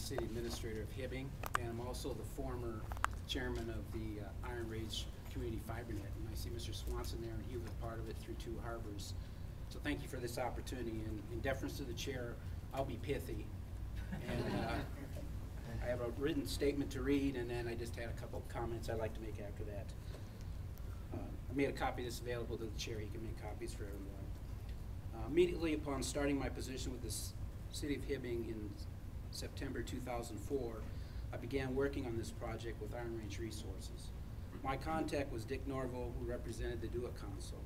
City Administrator of Hibbing, and I'm also the former chairman of the Iron Range Community FiberNet. And I see Mr. Swanson there, and he was a part of it through Two Harbors. So thank you for this opportunity. And in deference to the chair, I'll be pithy. And I have a written statement to read, and then I just had a couple of comments I'd like to make after that. I made a copy of this available to the chair. He can make copies for everyone. Immediately upon starting my position with the City of Hibbing in September 2004, I began working on this project with Iron Range Resources. My contact was Dick Norville, who represented the Do It Council.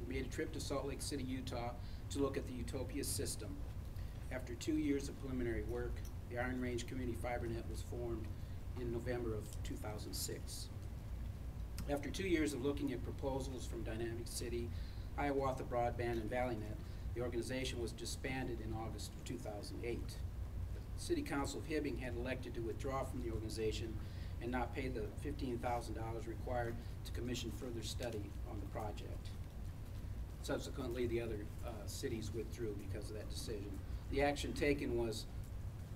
We made a trip to Salt Lake City, Utah to look at the Utopia system. After 2 years of preliminary work, the Iron Range Community FiberNet was formed in November of 2006. After 2 years of looking at proposals from Dynamic City, Hiawatha Broadband, and ValleyNet, the organization was disbanded in August of 2008. The City Council of Hibbing had elected to withdraw from the organization and not pay the $15,000 required to commission further study on the project. Subsequently, the other cities withdrew because of that decision. The action taken was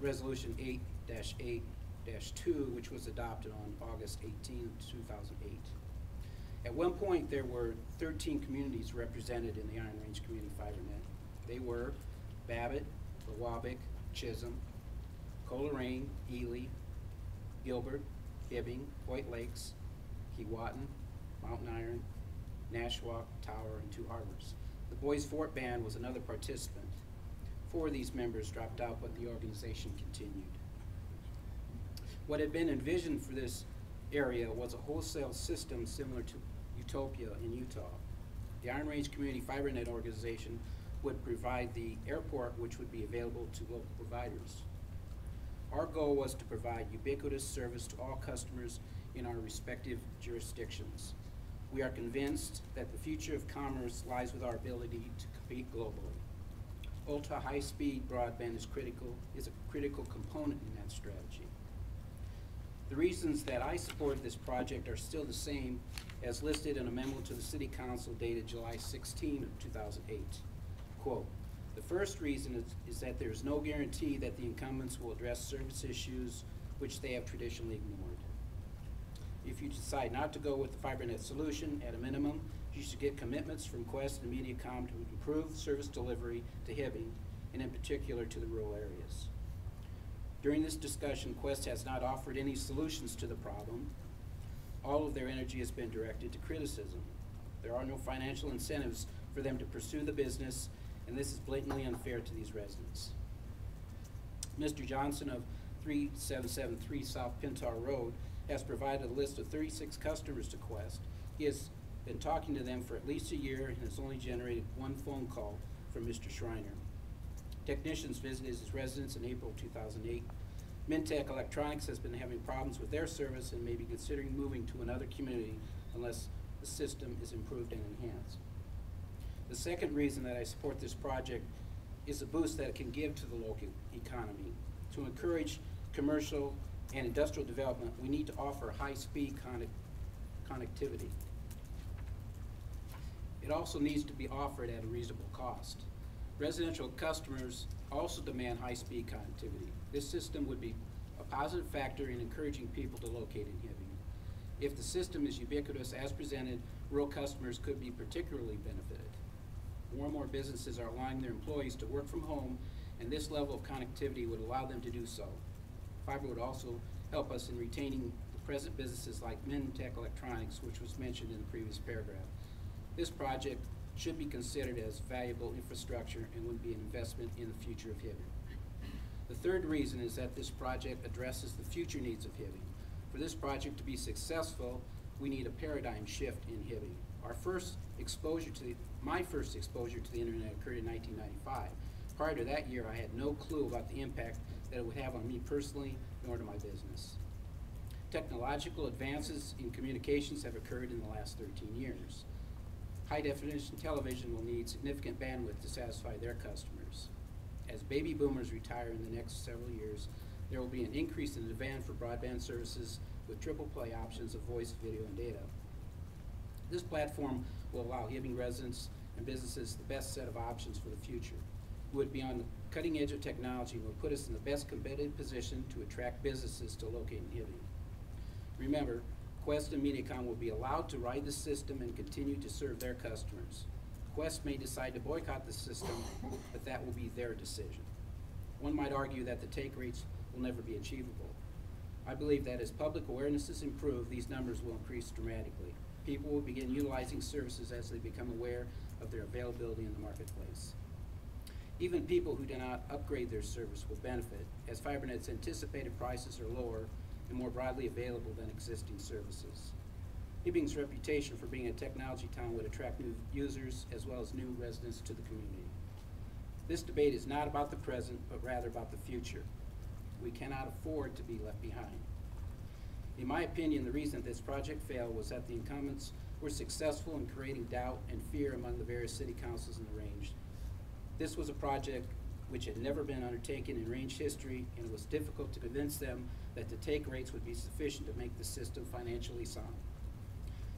Resolution 8-8-2, which was adopted on August 18, 2008. At one point, there were 13 communities represented in the Iron Range Community FiberNet. They were Babbitt, Wawabic, Chisholm, Coleraine, Ely, Gilbert, Hibbing, White Lakes, Keewatin, Mountain Iron, Nashwauk, Tower, and Two Harbors. The Boys Fort Band was another participant. 4 of these members dropped out, but the organization continued. What had been envisioned for this area was a wholesale system similar to Utopia in Utah. The Iron Range Community FiberNet organization would provide the airport, which would be available to local providers. Our goal was to provide ubiquitous service to all customers in our respective jurisdictions. We are convinced that the future of commerce lies with our ability to compete globally. Ultra high-speed broadband is a critical component in that strategy. The reasons that I supported this project are still the same as listed in a memo to the City Council dated July 16 of 2008. Quote, the first reason is that there is no guarantee that the incumbents will address service issues which they have traditionally ignored. If you decide not to go with the FiberNet solution, at a minimum, you should get commitments from Qwest and Mediacom to improve service delivery to Hibbing, and in particular to the rural areas. During this discussion, Qwest has not offered any solutions to the problem. All of their energy has been directed to criticism. There are no financial incentives for them to pursue the business, and this is blatantly unfair to these residents. Mr. Johnson of 3773 South Pintar Road has provided a list of 36 customers to Qwest. He has been talking to them for at least a year and has only generated 1 phone call from Mr. Schreiner. Technicians visited his residence in April 2008. Mintech Electronics has been having problems with their service and may be considering moving to another community unless the system is improved and enhanced. The second reason that I support this project is the boost that it can give to the local economy. To encourage commercial and industrial development, we need to offer high-speed connectivity. It also needs to be offered at a reasonable cost. Residential customers also demand high-speed connectivity. This system would be a positive factor in encouraging people to locate in Hibbing. If the system is ubiquitous as presented, rural customers could be particularly benefited. More and more businesses are allowing their employees to work from home, and this level of connectivity would allow them to do so. Fiber would also help us in retaining the present businesses like Mintech Electronics, which was mentioned in the previous paragraph. This project should be considered as valuable infrastructure and would be an investment in the future of Hibbing. The third reason is that this project addresses the future needs of Hibbing. For this project to be successful, we need a paradigm shift in Hibbing. My first exposure to the internet occurred in 1995. Prior to that year, I had no clue about the impact that it would have on me personally, nor to my business. Technological advances in communications have occurred in the last 13 years. High-definition television will need significant bandwidth to satisfy their customers. As baby boomers retire in the next several years, there will be an increase in the demand for broadband services with triple play options of voice, video, and data. This platform will allow Hibbing residents and businesses the best set of options for the future. It would be on cutting edge of technology will put us in the best competitive position to attract businesses to locate in Hibbing. Remember, Quest and Mediacom will be allowed to ride the system and continue to serve their customers. Quest may decide to boycott the system, but that will be their decision. One might argue that the take rates will never be achievable. I believe that as public awareness is improved, these numbers will increase dramatically. People will begin utilizing services as they become aware of their availability in the marketplace. Even people who do not upgrade their service will benefit, as FiberNet's anticipated prices are lower and more broadly available than existing services. Hibbing's reputation for being a technology town would attract new users as well as new residents to the community. This debate is not about the present, but rather about the future. We cannot afford to be left behind. In my opinion, the reason this project failed was that the incumbents were successful in creating doubt and fear among the various city councils in the range. This was a project which had never been undertaken in range history, and it was difficult to convince them that the take rates would be sufficient to make the system financially sound.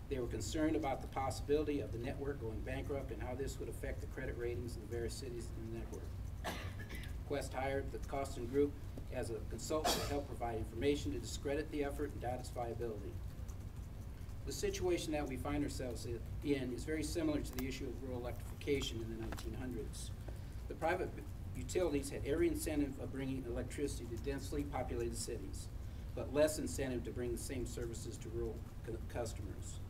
They were concerned about the possibility of the network going bankrupt and how this would affect the credit ratings of the various cities in the network. Quest hired the Costin Group as a consultant to help provide information to discredit the effort and doubt its viability. The situation that we find ourselves in is very similar to the issue of rural electrification in the 1900s. The private utilities had every incentive of bringing electricity to densely populated cities, but less incentive to bring the same services to rural customers.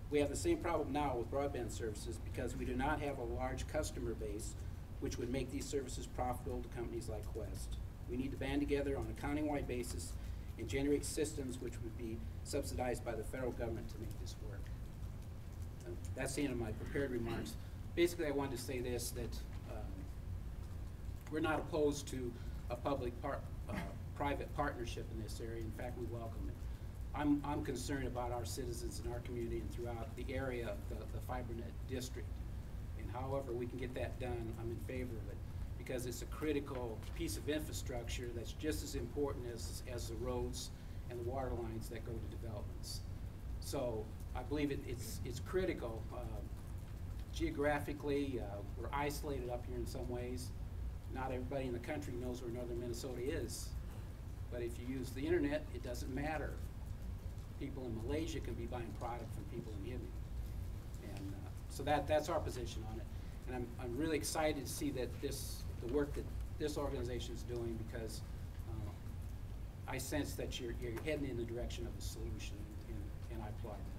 We have the same problem now with broadband services because we do not have a large customer base which would make these services profitable to companies like Quest. We need to band together on a county-wide basis and generate systems which would be subsidized by the federal government to make this work. That's the end of my prepared remarks. Basically, I wanted to say this, that we're not opposed to a public-private partnership in this area. In fact, we welcome it. I'm concerned about our citizens in our community and throughout the area of the FiberNet district. And however we can get that done, I'm in favor of it, because it's a critical piece of infrastructure that's just as important as the roads and the water lines that go to developments. So I believe it's critical. Geographically, we're isolated up here in some ways. Not everybody in the country knows where northern Minnesota is. But if you use the internet, it doesn't matter. People in Malaysia can be buying product from people in Hibbing. And so that's our position on it. And I'm really excited to see that the work that this organization is doing, because I sense that you're heading in the direction of a solution, and I applaud that.